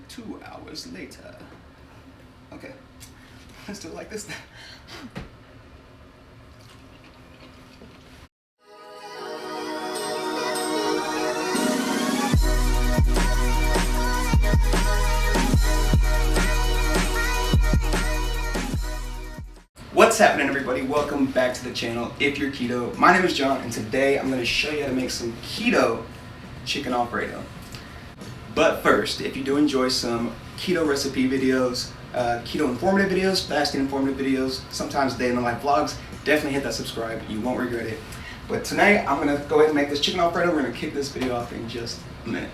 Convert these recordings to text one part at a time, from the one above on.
2 hours later. Okay, let's do it like this then. What's happening, everybody? Welcome back to the channel if you're keto. My name is John, and today I'm going to show you how to make some keto chicken Alfredo. But first, if you do enjoy some keto recipe videos, keto informative videos, fasting informative videos, sometimes day in the life vlogs, definitely hit that subscribe. You won't regret it. But tonight, I'm going to go ahead and make this chicken Alfredo. We're going to kick this video off in just a minute.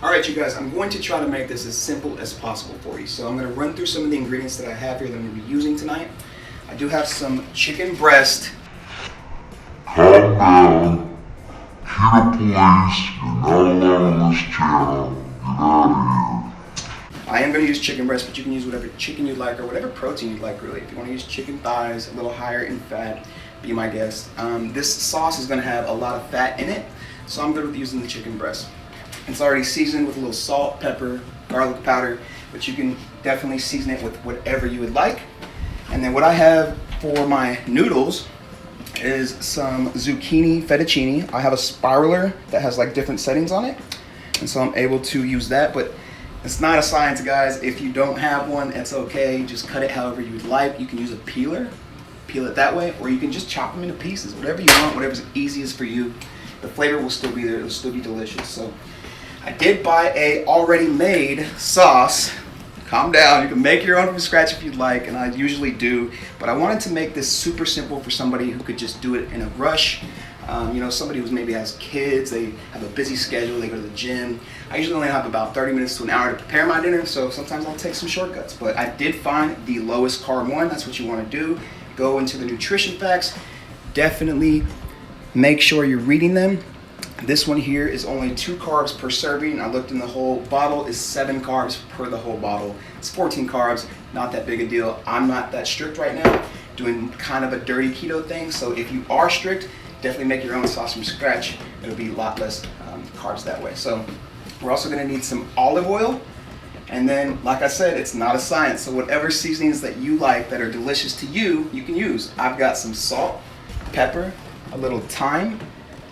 Alright, you guys, I'm going to try to make this as simple as possible for you. So I'm going to run through some of the ingredients that I have here that I'm going to be using tonight. I do have some chicken breast. Calm down. Keto police, you're not alone on this channel. Get out of here. I am going to use chicken breast, but you can use whatever chicken you'd like or whatever protein you'd like, really. If you want to use chicken thighs, a little higher in fat, be my guest. This sauce is going to have a lot of fat in it, so I'm good with using the chicken breast. It's already seasoned with a little salt, pepper, garlic powder, but you can definitely season it with whatever you would like. And then what I have for my noodles is some zucchini fettuccine. I have a spiraler that has like different settings on it, and so I'm able to use that, but it's not a science, guys. If you don't have one, it's okay. Just cut it however you would like. You can use a peeler, peel it that way, or you can just chop them into pieces, whatever you want, whatever's easiest for you. The flavor will still be there, it'll still be delicious. So I did buy a already made sauce. Calm down, you can make your own from scratch if you'd like, and I usually do, but I wanted to make this super simple for somebody who could just do it in a rush. You know, somebody who maybe has kids, they have a busy schedule, they go to the gym. I usually only have about 30 minutes to an hour to prepare my dinner, so sometimes I'll take some shortcuts. But I did find the lowest carb one. That's what you want to do. Go into the nutrition facts. Definitely make sure you're reading them. This one here is only 2 carbs per serving. I looked in the whole bottle is 7 carbs per the whole bottle. It's 14 carbs, not that big a deal. I'm not that strict right now, doing kind of a dirty keto thing. So if you are strict, definitely make your own sauce from scratch. It'll be a lot less carbs that way. So we're also gonna need some olive oil. And then, like I said, it's not a science. So whatever seasonings that you like that are delicious to you, you can use. I've got some salt, pepper, a little thyme,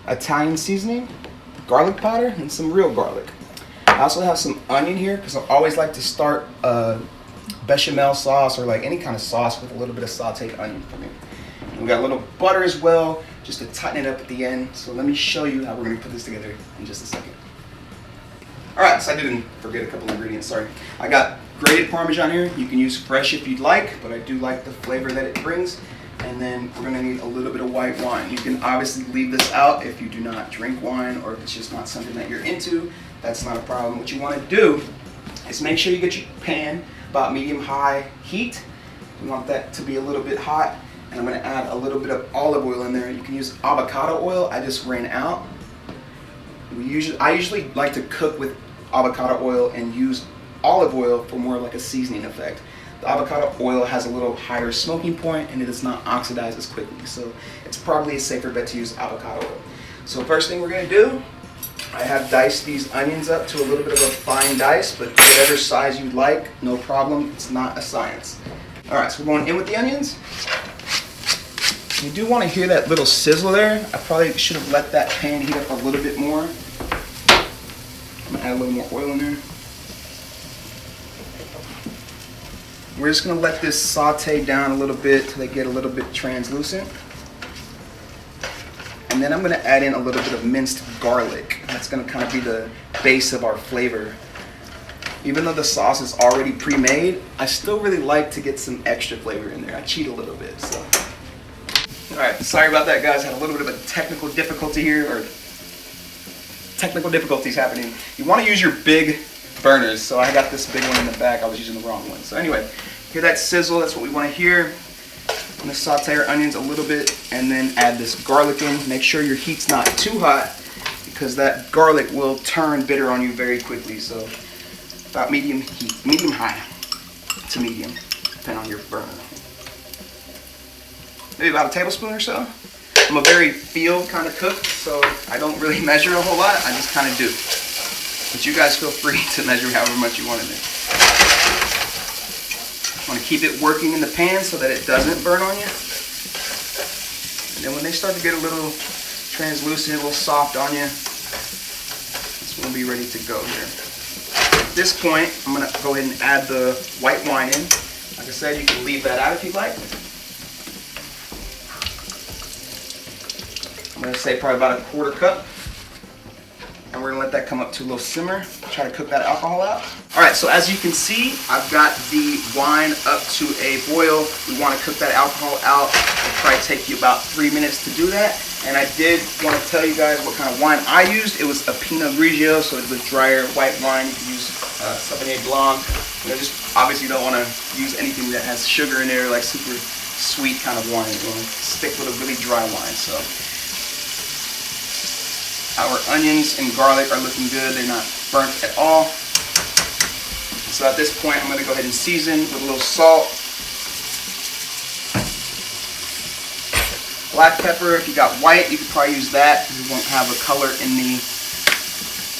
Italian seasoning, garlic powder, and some real garlic. I also have some onion here because I always like to start a bechamel sauce or like any kind of sauce with a little bit of sauteed onion for me. And we got a little butter as well, just to tighten it up at the end. So let me show you how we're going to put this together in just a second. Alright, so I didn't forget a couple ingredients, sorry. I got grated Parmesan here. You can use fresh if you'd like, but I do like the flavor that it brings. And then we're going to need a little bit of white wine. You can obviously leave this out if you do not drink wine or if it's just not something that you're into. That's not a problem. What you want to do is make sure you get your pan about medium-high heat. You want that to be a little bit hot. And I'm going to add a little bit of olive oil in there. You can use avocado oil. I just ran out. I usually like to cook with avocado oil and use olive oil for more like a seasoning effect. The avocado oil has a little higher smoking point and it does not oxidize as quickly, so it's probably a safer bet to use avocado oil. So first thing we're going to do, I have diced these onions up to a little bit of a fine dice, but whatever size you'd like, no problem, it's not a science. Alright, so we're going in with the onions. You do want to hear that little sizzle there. I probably should have let that pan heat up a little bit more. I'm going to add a little more oil in there. We're just going to let this saute down a little bit till they get a little bit translucent. And then I'm going to add in a little bit of minced garlic. That's going to kind of be the base of our flavor. Even though the sauce is already pre-made, I still really like to get some extra flavor in there. I cheat a little bit, so. Alright, sorry about that, guys. Had a little bit of a technical difficulty here, or technical difficulties happening. You want to use your big burners, so I got this big one in the back. I was using the wrong one. So anyway, hear that sizzle, that's what we want to hear. I'm going to saute our onions a little bit and then add this garlic in. Make sure your heat's not too hot because that garlic will turn bitter on you very quickly. So about medium heat, medium high to medium, depending on your burner. Maybe about a tablespoon or so. I'm a very feel kind of cook, so I don't really measure a whole lot. I just kind of do. But you guys feel free to measure however much you want in it. You want to keep it working in the pan so that it doesn't burn on you. And then when they start to get a little translucent, a little soft on you, it's going to be ready to go here. At this point, I'm going to go ahead and add the white wine in. Like I said, you can leave that out if you like. I'm going to say probably about a quarter cup. And we're going to let that come up to a little simmer. Try to cook that alcohol out. Alright, so as you can see, I've got the wine up to a boil. We want to cook that alcohol out. It'll probably take you about 3 minutes to do that. And I did want to tell you guys what kind of wine I used. It was a Pinot Grigio, so it's a drier white wine. You can use Sauvignon Blanc. You know, just obviously you don't want to use anything that has sugar in there, like super sweet kind of wine. You want to stick with a really dry wine. So our onions and garlic are looking good. They're not burnt at all. So at this point, I'm going to go ahead and season with a little salt. Black pepper, if you got white, you could probably use that because it won't have a color in the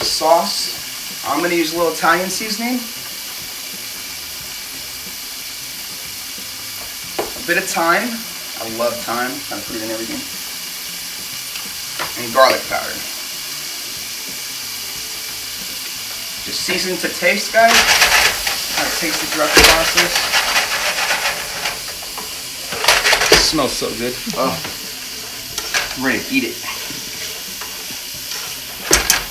sauce. I'm going to use a little Italian seasoning. A bit of thyme. I love thyme. Kind of put it in everything. And garlic powder. Just season to taste, guys. Kind of taste it throughout the process. It smells so good. Oh, I'm ready to eat it.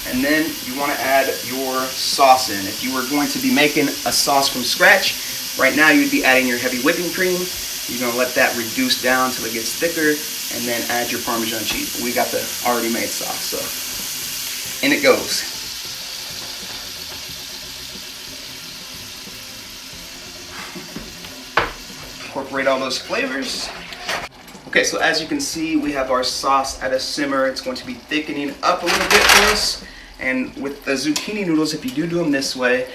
And then you want to add your sauce in. If you were going to be making a sauce from scratch, right now you'd be adding your heavy whipping cream. You're going to let that reduce down until it gets thicker, and then add your Parmesan cheese. We got the already made sauce, so in it goes. Incorporate all those flavors. Okay, so as you can see, we have our sauce at a simmer. It's going to be thickening up a little bit for us. And with the zucchini noodles, if you do them this way,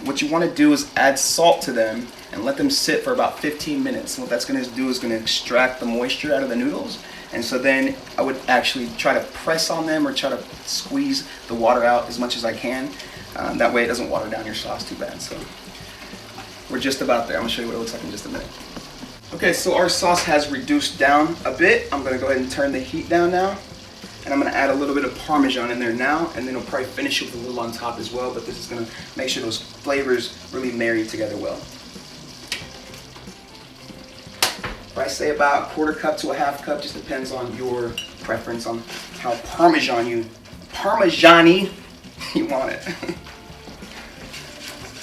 what you want to do is add salt to them and let them sit for about 15 minutes. And what that's going to do is going to extract the moisture out of the noodles. And so then I would actually try to press on them or try to squeeze the water out as much as I can. That way it doesn't water down your sauce too bad. So we're just about there. I'm going to show you what it looks like in just a minute. Okay, so our sauce has reduced down a bit. I'm going to go ahead and turn the heat down now. And I'm going to add a little bit of Parmesan in there now, and then I'll probably finish it with a little on top as well, but this is going to make sure those flavors really marry together well. I say about a quarter cup to a half cup, just depends on your preference on how Parmesan-y you want it.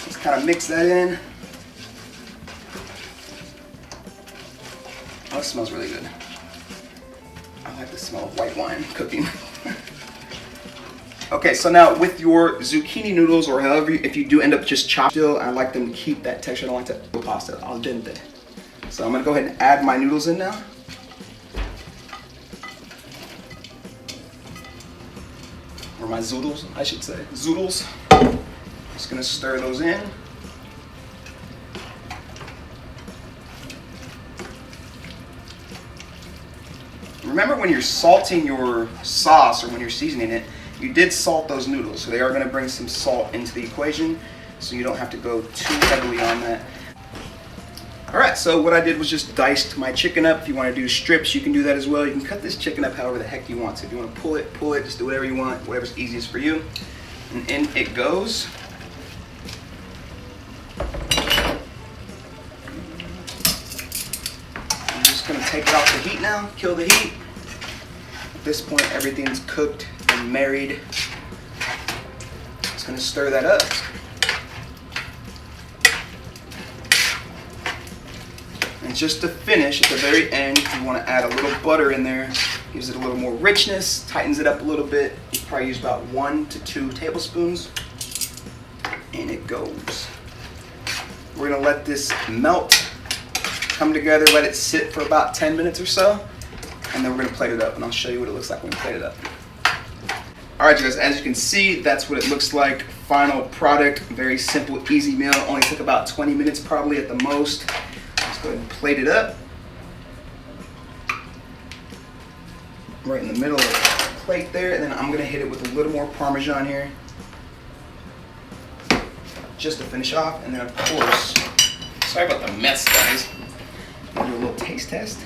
Just kind of mix that in. Oh, it smells really good. I like the smell of white wine cooking. Okay, so now with your zucchini noodles, or however, if you do end up just chopped still, I like them to keep that texture. I don't like to pasta al dente. So I'm gonna go ahead and add my noodles in now. Or my zoodles, I should say. Zoodles. Just gonna stir those in. Remember, when you're salting your sauce or when you're seasoning it, you did salt those noodles, so they are going to bring some salt into the equation, so you don't have to go too heavily on that. Alright, so what I did was just diced my chicken up. If you want to do strips, you can do that as well. You can cut this chicken up however the heck you want to. If you want to pull it, just do whatever you want, whatever's easiest for you. And in it goes. I'm just going to take it off the heat now, kill the heat. At this point, everything's cooked and married. Just going to stir that up. And just to finish, at the very end, you want to add a little butter in there. Gives it a little more richness, tightens it up a little bit. You probably use about 1 to 2 tablespoons. And it goes. We're going to let this melt, come together, let it sit for about 10 minutes or so. And then we're going to plate it up, and I'll show you what it looks like when we plate it up. Alright, you guys, as you can see, that's what it looks like. Final product, very simple, easy meal. Only took about 20 minutes probably at the most. Let's go ahead and plate it up. Right in the middle of the plate there, and then I'm going to hit it with a little more Parmesan here. just to finish off. And then of course, sorry about the mess, guys. I'll do a little taste test.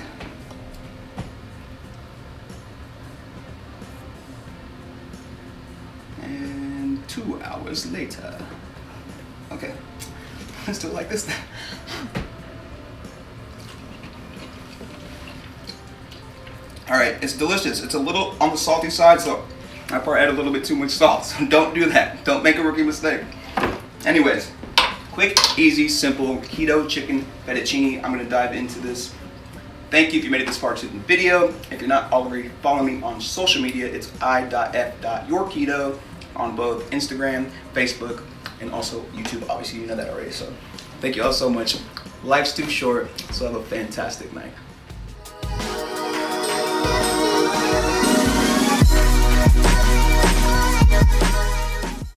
And 2 hours later. Okay, let's do it like this then. All right, it's delicious. It's a little on the salty side, so I probably add a little bit too much salt. So don't do that. Don't make a rookie mistake. Anyways, quick, easy, simple keto chicken fettuccine. I'm gonna dive into this. Thank you if you made it this far to the video. If you're not already following me on social media, it's i.f.yourketo on both Instagram, Facebook, and also YouTube. Obviously, you know that already. So thank you all so much. Life's too short, so have a fantastic night.